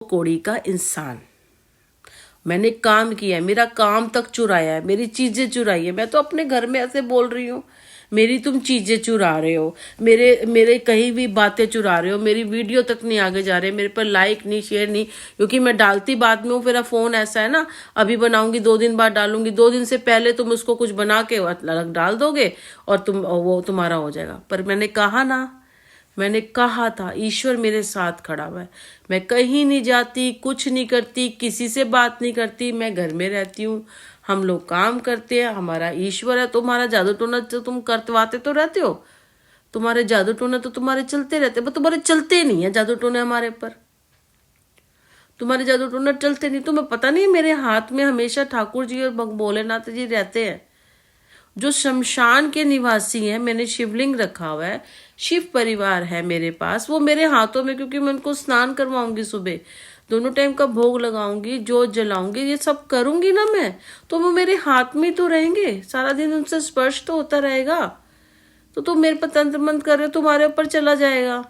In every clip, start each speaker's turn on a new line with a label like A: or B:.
A: कौड़ी का इंसान। मैंने काम किया है, मेरा काम तक चुराया है, मेरी चीजें चुराई है। मैं तो अपने घर में ऐसे बोल रही हूँ, मेरी तुम चीजें चुरा रहे हो, मेरे मेरे कहीं भी बातें चुरा रहे हो, मेरी वीडियो तक नहीं आगे जा रहे, मेरे पर लाइक नहीं, शेयर नहीं, क्योंकि मैं डालती बाद में हूँ। मेरा फोन ऐसा है ना, अभी बनाऊंगी 2 दिन बाद डालूंगी, 2 दिन से पहले तुम उसको कुछ बना के अलग डाल दोगे और वो तुम्हारा हो जाएगा। पर मैंने कहा था ईश्वर मेरे साथ खड़ा हुआ है। मैं कहीं नहीं जाती, कुछ नहीं करती, किसी से बात नहीं करती, मैं घर में रहती हूँ। हम लोग काम करते हैं, हमारा ईश्वर है। तुम्हारा जादू टोना तो तुम करवाते तो रहते हो, तुम्हारे जादू टोना तो तुम्हारे चलते रहते, पर तुम्हारे चलते नहीं है जादू टोने हमारे पर। तुम्हारे जादू टोना चलते नहीं। तुम्हें पता नहीं मेरे हाथ में हमेशा ठाकुर जी और भोलेनाथ जी रहते हैं, जो शमशान के निवासी हैं। मैंने शिवलिंग रखा हुआ है, शिव परिवार है मेरे पास, वो मेरे हाथों में, क्योंकि मैं उनको स्नान करवाऊंगी, सुबह दोनों टाइम का भोग लगाऊंगी, जोत जलाऊंगी, ये सब करूंगी ना मैं, तो वो मेरे हाथ में तो रहेंगे, सारा दिन उनसे स्पर्श तो होता रहेगा। तो तुम मेरे पर तंत्र मंत्र कर रहे हो, तुम्हारे ऊपर चला जाएगा।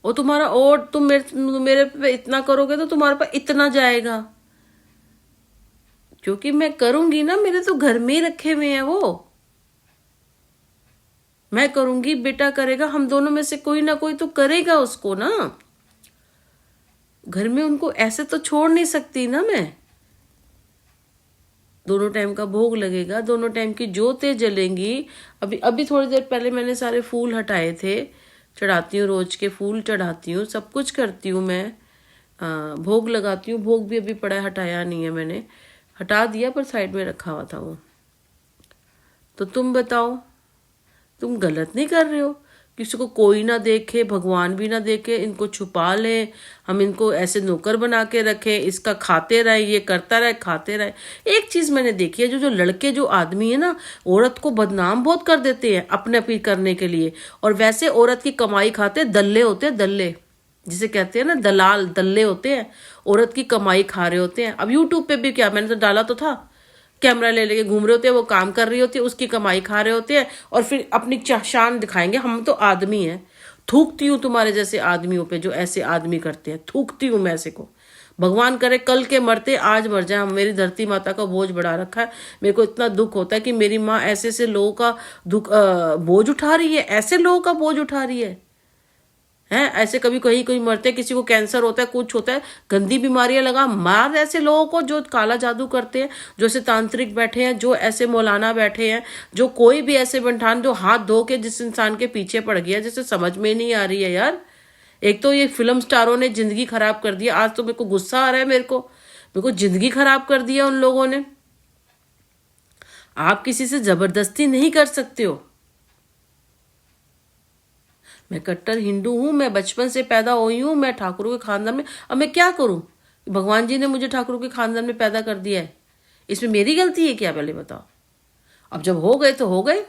A: और तुम्हारा, और तुम मेरे पे इतना करोगे तो तुम्हारे पर इतना जाएगा, क्योंकि मैं करूंगी ना। मेरे तो घर में ही रखे हुए हैं वो, मैं करूंगी, बेटा करेगा, हम दोनों में से कोई ना कोई तो करेगा उसको ना। घर में उनको ऐसे तो छोड़ नहीं सकती ना मैं। दोनों टाइम का भोग लगेगा, दोनों टाइम की जोतें जलेंगी। अभी अभी थोड़ी देर पहले मैंने सारे फूल हटाए थे, चढ़ाती हूँ, रोज के फूल चढ़ाती हूँ, सब कुछ करती हूँ मैं। भोग लगाती हूँ, भोग भी अभी पड़ा है, हटाया नहीं है मैंने, हटा दिया पर साइड में रखा हुआ था वो। तो तुम बताओ, तुम गलत नहीं कर रहे हो? किसी को कोई ना देखे, भगवान भी ना देखे, इनको छुपा ले, हम इनको ऐसे नौकर बना के रखे, इसका खाते रहे, ये करता रहे, खाते रहे। एक चीज मैंने देखी है, जो जो लड़के, जो आदमी है ना, औरत को बदनाम बहुत कर देते हैं अपने अपनी करने के लिए, और वैसे औरत की कमाई खाते दल्ले होते हैं, दल्ले जिसे कहते हैं ना, दलाल, दल्ले होते हैं, औरत की कमाई खा रहे होते हैं। अब यूट्यूब पे भी क्या, मैंने तो डाला तो था, कैमरा ले लेके घूम रहे होते हैं, वो काम कर रही होती है, उसकी कमाई खा रहे होते हैं, और फिर अपनी शान दिखाएंगे, हम तो आदमी हैं। थूकती हूँ तुम्हारे जैसे आदमियों पे, जो ऐसे आदमी करते हैं, थूकती हूँ मैं ऐसे को। भगवान करे कल के मरते आज मर जाए। मेरी धरती माता का बोझ बढ़ा रखा है, मेरे को इतना दुख होता है कि मेरी माँ ऐसे ऐसे लोगों का बोझ उठा रही है, ऐसे लोगों का बोझ उठा रही है। ऐसे कभी कहीं कोई मरते हैं, किसी को कैंसर होता है, कुछ होता है, गंदी बीमारियां लगा मार ऐसे लोगों को, जो काला जादू करते हैं, जो ऐसे तांत्रिक बैठे हैं, जो ऐसे मौलाना बैठे हैं, जो कोई भी ऐसे बनठान, जो हाथ धो के जिस इंसान के पीछे पड़ गया, जिसे समझ में नहीं आ रही है यार। एक तो ये फिल्म स्टारों ने जिंदगी खराब कर दिया, आज तो मेरे को गुस्सा आ रहा है, मेरे को जिंदगी खराब कर दिया उन लोगों ने। आप किसी से जबरदस्ती नहीं कर सकते हो। मैं कट्टर हिंदू हूँ, मैं बचपन से पैदा हुई हूँ, मैं ठाकुरों के खानदान में। अब मैं क्या करूँ, भगवान जी ने मुझे ठाकुरों के खानदान में पैदा कर दिया है, इसमें मेरी गलती है क्या? पहले बताओ। अब जब हो गए तो हो गए।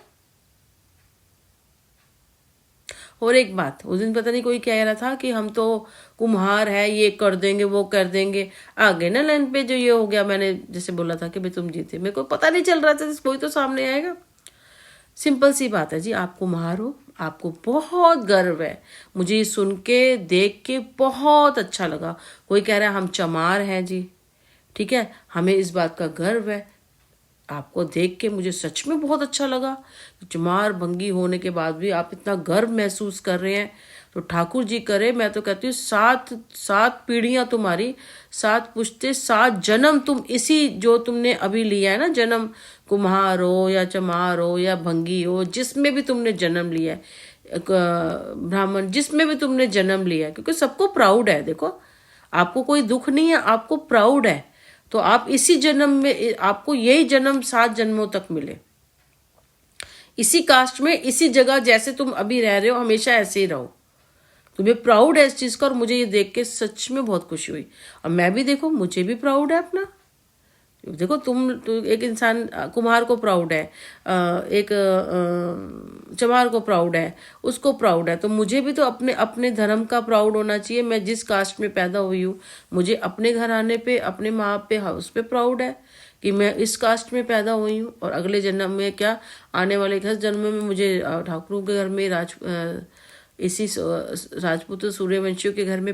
A: और एक बात, उस दिन पता नहीं कोई कह रहा था कि हम तो कुम्हार है, ये कर देंगे, वो कर देंगे। आगे ना लाइन पे जो ये हो गया, मैंने जैसे बोला था कि भाई तुम जीते, मेरे को पता नहीं चल रहा था, कोई तो सामने आएगा। सिंपल सी बात है जी, आप कुम्हार हो, आपको बहुत गर्व है। मुझे ये सुन के, देख के बहुत अच्छा लगा। कोई कह रहा है हम चमार हैं जी, ठीक है, हमें इस बात का गर्व है। आपको देख के मुझे सच में बहुत अच्छा लगा। चमार भंगी होने के बाद भी आप इतना गर्व महसूस कर रहे हैं, तो ठाकुर जी करे। मैं तो कहती हूँ 7 पीढ़ियां तुम्हारी, 7 पुश्ते, 7 जन्म तुम इसी, जो तुमने अभी लिया है ना जन्म, कुम्हार हो या चमार हो या भंगी हो, जिसमें भी तुमने जन्म लिया है, ब्राह्मण, जिसमें भी तुमने जन्म लिया है, क्योंकि सबको प्राउड है। देखो, आपको कोई दुख नहीं है, आपको प्राउड है, तो आप इसी जन्म में, आपको यही जन्म 7 जन्मों तक मिले, इसी कास्ट में, इसी जगह, जैसे तुम अभी रह रहे हो, हमेशा ऐसे ही रहो। तुम्हें प्राउड है इस चीज का, और मुझे ये देख के सच में बहुत खुशी हुई। और मैं भी, देखो, मुझे भी प्राउड है अपना। देखो, तो एक इंसान कुम्हार को प्राउड है, एक चमार को प्राउड है, उसको प्राउड है, तो मुझे भी तो अपने अपने धर्म का प्राउड होना चाहिए। मैं जिस कास्ट में पैदा हुई हूँ, मुझे अपने घराने पे, अपने माँ पे, उस पे प्राउड है कि मैं इस कास्ट में पैदा हुई हूँ। और अगले जन्म में क्या, आने वाले 10 जन्म में मुझे ठाकुरों के घर में इसी राजपूत सूर्यवंशियों के घर में